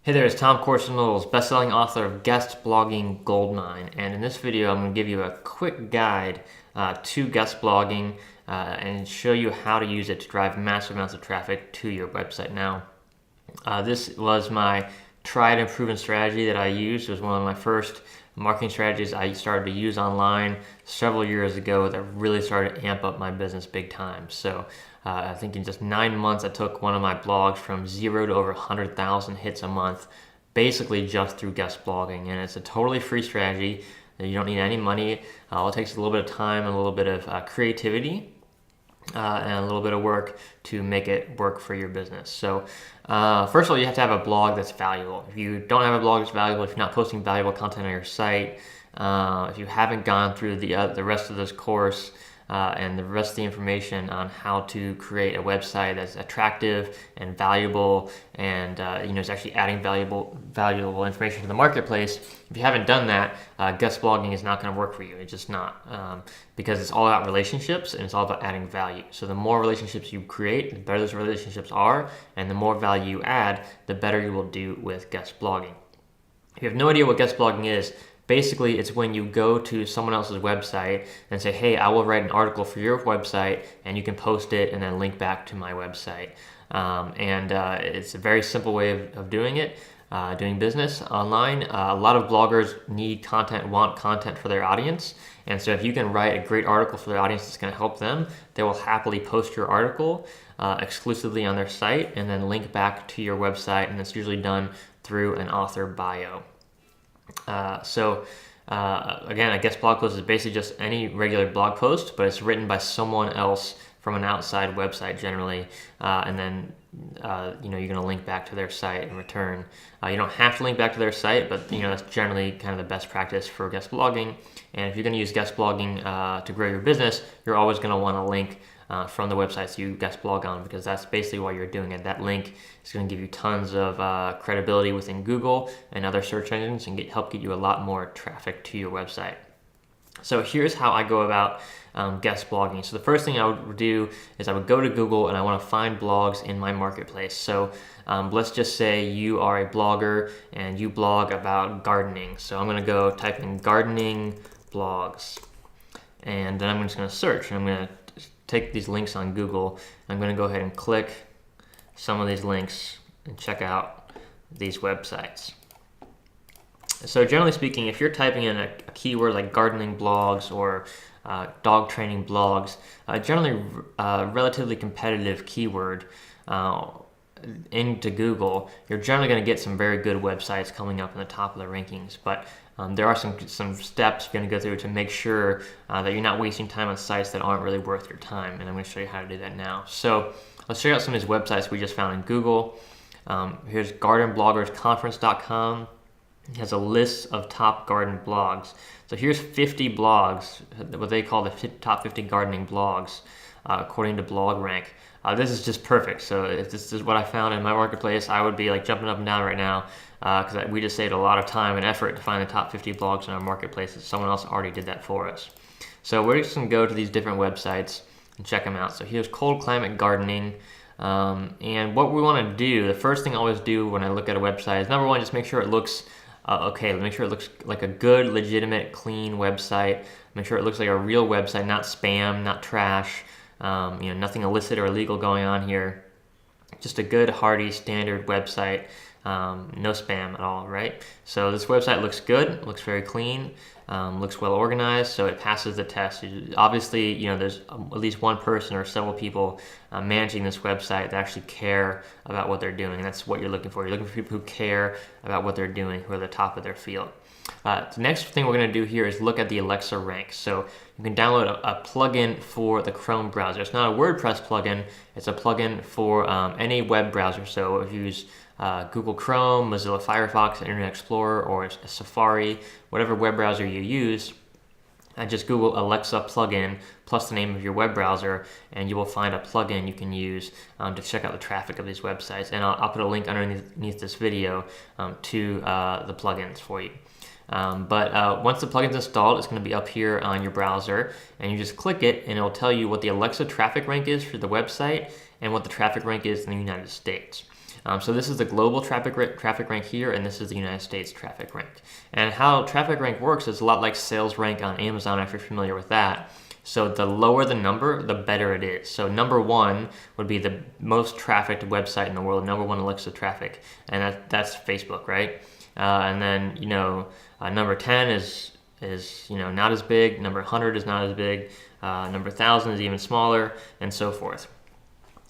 Hey there, it's Tom Corson-Knowles, best-selling author of Guest Blogging Goldmine, and in this video I'm going to give you a quick guide to guest blogging and show you how to use it to drive massive amounts of traffic to your website. Now, this was my tried and proven strategy that I used. It was one of my first marketing strategies I started to use online several years ago that really started to amp up my business big time. So I think in just 9 months, I took one of my blogs from 0 to over 100,000 hits a month, basically just through guest blogging. And it's a totally free strategy. You don't need any money. All it takes is a little bit of time and a little bit of creativity and a little bit of work to make it work for your business. So first of all, you have to have a blog that's valuable. If you don't have a blog that's valuable, if you're not posting valuable content on your site, if you haven't gone through the rest of this course, and the rest of the information on how to create a website that's attractive and valuable and is actually adding valuable information to the marketplace. If you haven't done that, guest blogging is not going to work for you. It's just not, because it's all about relationships and it's all about adding value. So the more relationships you create, the better those relationships are, and the more value you add, the better you will do with guest blogging. If you have no idea what guest blogging is, basically, it's when you go to someone else's website and say, hey, I will write an article for your website, and you can post it and then link back to my website. It's a very simple way of doing it, doing business online. A lot of bloggers need content, want content for their audience. And so if you can write a great article for their audience that's going to help them, they will happily post your article exclusively on their site and then link back to your website. And it's usually done through an author bio. Again, a guest blog post is basically just any regular blog post, but it's written by someone else from an outside website generally, and then you're going to link back to their site in return. You don't have to link back to their site, but that's generally kind of the best practice for guest blogging. And if you're going to use guest blogging to grow your business, you're always going to want to link from the websites you guest blog on, because that's basically why you're doing it. That link is going to give you tons of credibility within Google and other search engines and help get you a lot more traffic to your website. So here's how I go about guest blogging. So the first thing I would do is I would go to Google and I want to find blogs in my marketplace. So let's just say you are a blogger and you blog about gardening. So I'm going to go type in gardening blogs, and then I'm just going to search, and I'm going to take these links on Google. I'm going to go ahead and click some of these links and check out these websites. So generally speaking, if you're typing in a keyword like gardening blogs or dog training blogs, generally relatively competitive keyword into Google, you're generally going to get some very good websites coming up in the top of the rankings. But there are some steps you're going to go through to make sure that you're not wasting time on sites that aren't really worth your time. And I'm going to show you how to do that now. So let's check out some of these websites we just found in Google. Here's gardenbloggersconference.com. It has a list of top garden blogs. So here's 50 blogs, what they call the top 50 gardening blogs, according to BlogRank. This is just perfect. So if this is what I found in my marketplace, I would be like jumping up and down right now, because we just saved a lot of time and effort to find the top 50 blogs in our marketplace. Someone else already did that for us. So we're just going to go to these different websites and check them out. So here's cold climate gardening. And what we want to do, the first thing I always do when I look at a website is, number one, just make sure it looks okay. Make sure it looks like a good, legitimate, clean website. Make sure it looks like a real website, not spam, not trash. Nothing illicit or illegal going on here. Just a good, hearty, standard website. No spam at all, right? So this website looks good, looks very clean, looks well organized, so it passes the test. Obviously, there's at least one person or several people managing this website that actually care about what they're doing. And that's what you're looking for. You're looking for people who care about what they're doing, who are the top of their field. The next thing we're going to do here is look at the Alexa rank. So you can download a plugin for the Chrome browser. It's not a WordPress plugin. It's a plugin for any web browser. So if you use Google Chrome, Mozilla Firefox, Internet Explorer, or Safari, whatever web browser you use, just Google Alexa plugin plus the name of your web browser, and you will find a plugin you can use to check out the traffic of these websites. And I'll put a link underneath this video to the plugins for you. Once the plugin's installed, it's going to be up here on your browser, and you just click it, and it'll tell you what the Alexa traffic rank is for the website and what the traffic rank is in the United States. So this is the global traffic rank here, and this is the United States traffic rank. And how traffic rank works is a lot like sales rank on Amazon, if you're familiar with that. So the lower the number, the better it is. So number 1 would be the most trafficked website in the world, number 1 Alexa traffic, and that's Facebook, right? And then number 10 is not as big. Number 100 is not as big. Number 1,000 is even smaller, and so forth.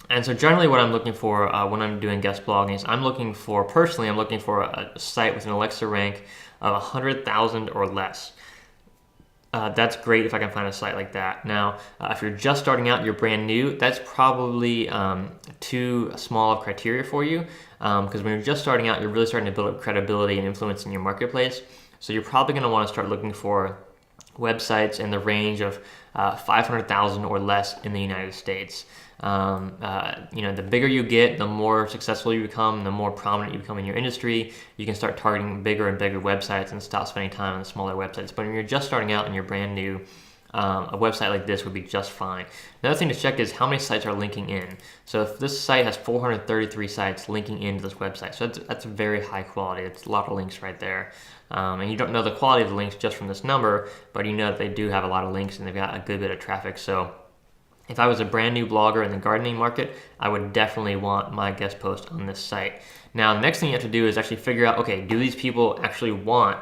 And so generally what I'm looking for when I'm doing guest blogging is I'm looking for a site with an Alexa rank of 100,000 or less. That's great if I can find a site like that. Now, if you're just starting out, you're brand new, that's probably too small of criteria for you, because when you're just starting out, you're really starting to build up credibility and influence in your marketplace. So you're probably going to want to start looking for websites in the range of 500,000 or less in the United States. The bigger you get, the more successful you become, the more prominent you become in your industry. You can start targeting bigger and bigger websites and stop spending time on the smaller websites. But when you're just starting out and you're brand new, a website like this would be just fine. Another thing to check is how many sites are linking in. So if this site has 433 sites linking into this website, so that's very high quality. It's a lot of links right there. And you don't know the quality of the links just from this number, but you know that they do have a lot of links and they've got a good bit of traffic. So if I was a brand new blogger in the gardening market, I would definitely want my guest post on this site. Now, the next thing you have to do is actually figure out, okay, do these people actually want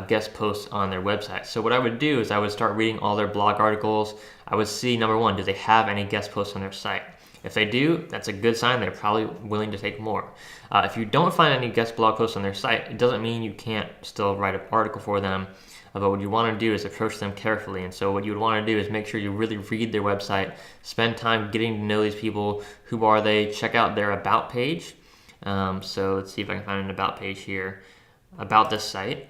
guest posts on their website? So what I would do is I would start reading all their blog articles. I would see, number 1, do they have any guest posts on their site? If they do, that's a good sign. They're probably willing to take more. If you don't find any guest blog posts on their site, it doesn't mean you can't still write an article for them. But what you want to do is approach them carefully. And so what you would want to do is make sure you really read their website, spend time getting to know these people. Who are they? Check out their about page. So let's see if I can find an about page here about this site.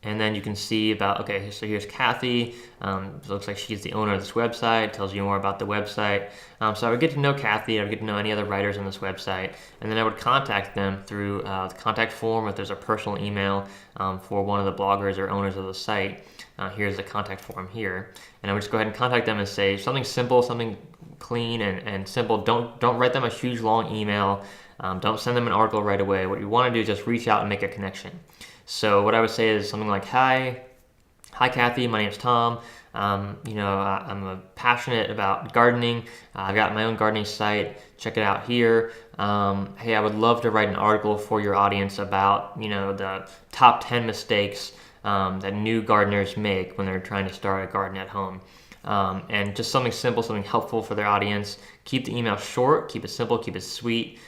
And then you can see about, okay, so here's Kathy. It looks like she's the owner of this website, tells you more about the website. So I would get to know Kathy, I would get to know any other writers on this website, and then I would contact them through the contact form. If there's a personal email for one of the bloggers or owners of the site, here's the contact form here. And I would just go ahead and contact them and say something simple, something clean and simple. Don't write them a huge long email. Don't send them an article right away. What you want to do is just reach out and make a connection. So what I would say is something like, Hi Kathy, my name's Tom. I'm passionate about gardening. I've got my own gardening site. Check it out here. Hey, I would love to write an article for your audience about, the top 10 mistakes that new gardeners make when they're trying to start a garden at home. And just something simple, something helpful for their audience. Keep the email short, keep it simple, keep it sweet.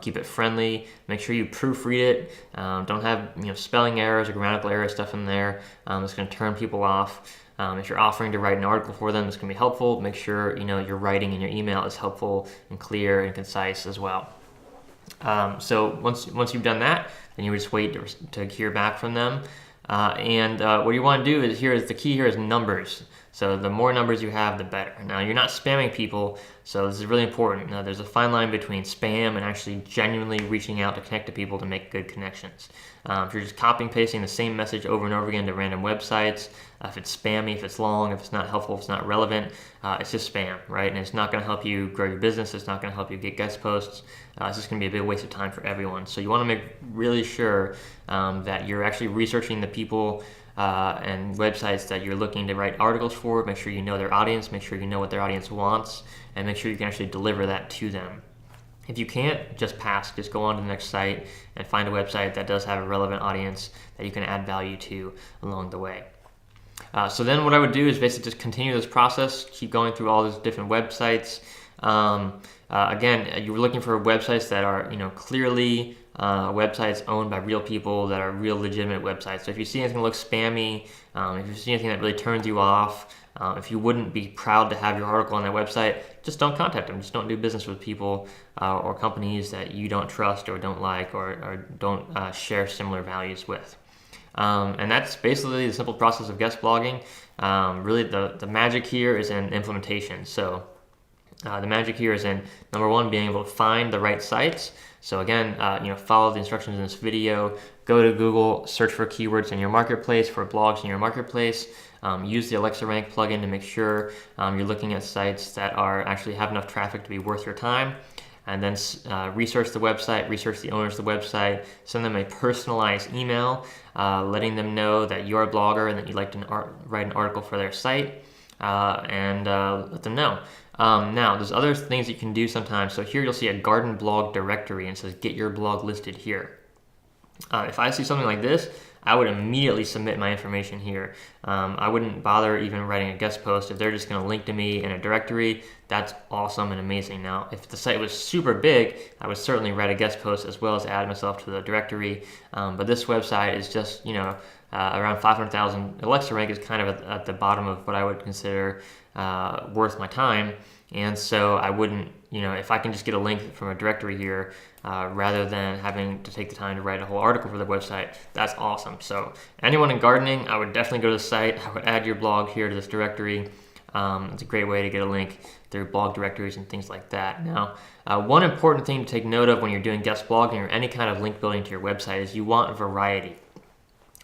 Keep it friendly. Make sure you proofread it. Don't have spelling errors or grammatical errors stuff in there. It's going to turn people off. If you're offering to write an article for them, it's going to be helpful. Make sure your writing in your email is helpful and clear and concise as well. So once you've done that, then you would just wait to hear back from them. And what you want to do is the key here is numbers. So the more numbers you have, the better. Now, you're not spamming people, so this is really important. Now, there's a fine line between spam and actually genuinely reaching out to connect to people to make good connections. If you're just copying and pasting the same message over and over again to random websites, if it's spammy, if it's long, if it's not helpful, if it's not relevant, it's just spam, right? And it's not going to help you grow your business. It's not going to help you get guest posts. It's just going to be a big waste of time for everyone. So you want to make really sure that you're actually researching the people and websites that you're looking to write articles for. Make sure you know their audience, make sure you know what their audience wants, and make sure you can actually deliver that to them. If you can't, just pass. Just go on to the next site and find a website that does have a relevant audience that you can add value to along the way. So then what I would do is basically just continue this process, keep going through all these different websites. Again, you're looking for websites that are clearly websites owned by real people, that are real legitimate websites. So if you see anything that looks spammy, if you see anything that really turns you off, if you wouldn't be proud to have your article on that website, just don't contact them. Just don't do business with people or companies that you don't trust or don't like or don't share similar values with. And that's basically the simple process of guest blogging. Really, the magic here is in implementation. So the magic here is in, number one, being able to find the right sites. So again, follow the instructions in this video. Go to Google, search for keywords in your marketplace, for blogs in your marketplace. Use the Alexa Rank plugin to make sure you're looking at sites that actually have enough traffic to be worth your time. and then research the website, research the owners of the website, send them a personalized email letting them know that you're a blogger and that you'd like to write an article for their site, and let them know. Now, there's other things that you can do sometimes. So here you'll see a garden blog directory and it says get your blog listed here. If I see something like this, I would immediately submit my information here. I wouldn't bother even writing a guest post. If they're just going to link to me in a directory, that's awesome and amazing. Now, if the site was super big, I would certainly write a guest post as well as add myself to the directory. But this website is just, around 500,000. Alexa rank is kind of at the bottom of what I would consider worth my time. And so I wouldn't, if I can just get a link from a directory here, rather than having to take the time to write a whole article for the website, that's awesome. So anyone in gardening, I would definitely go to the site. I would add your blog here to this directory. It's a great way to get a link through blog directories and things like that. Now, one important thing to take note of when you're doing guest blogging or any kind of link building to your website is you want variety.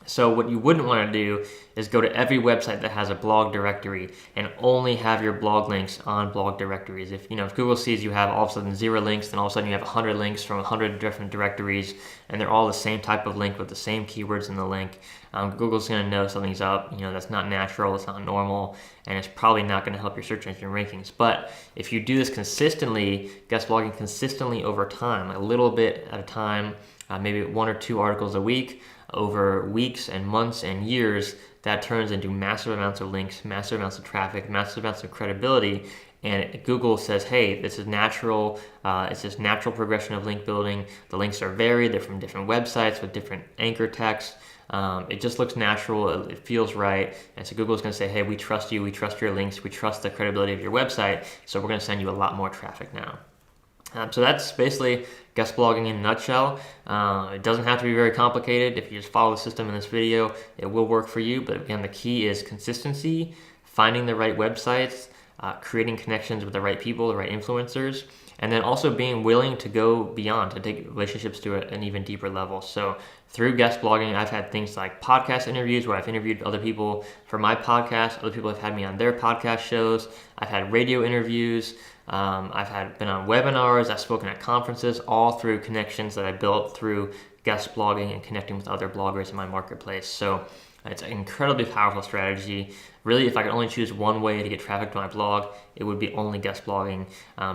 So what you wouldn't want to do is go to every website that has a blog directory and only have your blog links on blog directories. If Google sees you have all of a sudden 0 links, then all of a sudden you have 100 links from 100 different directories, and they're all the same type of link with the same keywords in the link, Google's going to know something's up. That's not natural, it's not normal, and it's probably not going to help your search engine rankings. But if you do this consistently, guest blogging consistently over time, a little bit at a time, maybe 1 or 2 articles a week, over weeks and months and years, that turns into massive amounts of links, massive amounts of traffic, massive amounts of credibility. And Google says, hey, this is natural. It's this natural progression of link building. The links are varied. They're from different websites with different anchor text. It just looks natural. It feels right. And so Google's going to say, hey, we trust you. We trust your links. We trust the credibility of your website. So we're going to send you a lot more traffic now. So that's basically guest blogging in a nutshell. It doesn't have to be very complicated. If you just follow the system in this video, it will work for you. But again, the key is consistency, finding the right websites, creating connections with the right people, the right influencers, and then also being willing to go beyond, to take relationships to an even deeper level. So through guest blogging, I've had things like podcast interviews where I've interviewed other people for my podcast. Other people have had me on their podcast shows. I've had radio interviews. I've been on webinars. I've spoken at conferences, all through connections that I built through guest blogging and connecting with other bloggers in my marketplace. So it's an incredibly powerful strategy. Really, if I could only choose one way to get traffic to my blog, it would be only guest blogging,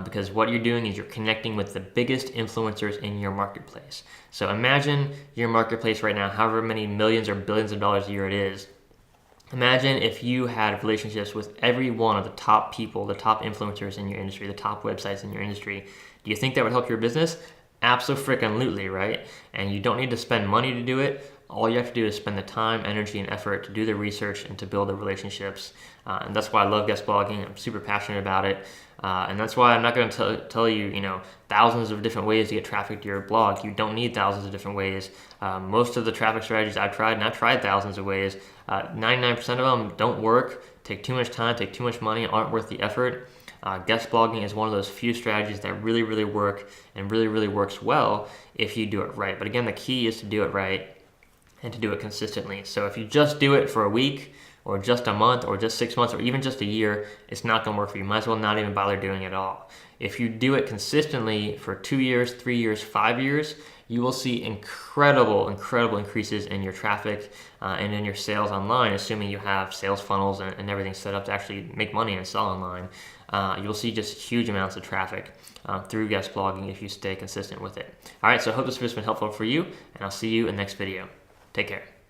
because what you're doing is you're connecting with the biggest influencers in your marketplace. So imagine your marketplace right now, however many millions or billions of dollars a year it is. Imagine if you had relationships with every one of the top people, the top influencers in your industry, the top websites in your industry. Do you think that would help your business? Abso-freaking-lutely, right? And you don't need to spend money to do it. All you have to do is spend the time, energy, and effort to do the research and to build the relationships. And that's why I love guest blogging. I'm super passionate about it. And that's why I'm not going to tell you, thousands of different ways to get traffic to your blog. You don't need thousands of different ways. Most of the traffic strategies I've tried, and I've tried thousands of ways, 99% of them don't work, take too much time, take too much money, aren't worth the effort. Guest blogging is one of those few strategies that really, really work and really, really works well if you do it right. But again, the key is to do it right and to do it consistently. So if you just do it for a week or just a month or just 6 months or even just a year, it's not going to work for you. You might as well not even bother doing it at all. If you do it consistently for 2 years, 3 years, 5 years, you will see incredible increases in your traffic and in your sales online, assuming you have sales funnels and everything set up to actually make money and sell online. You'll see just huge amounts of traffic through guest blogging if you stay consistent with it. All right, so I hope this video has been helpful for you, and I'll see you in the next video. Take care.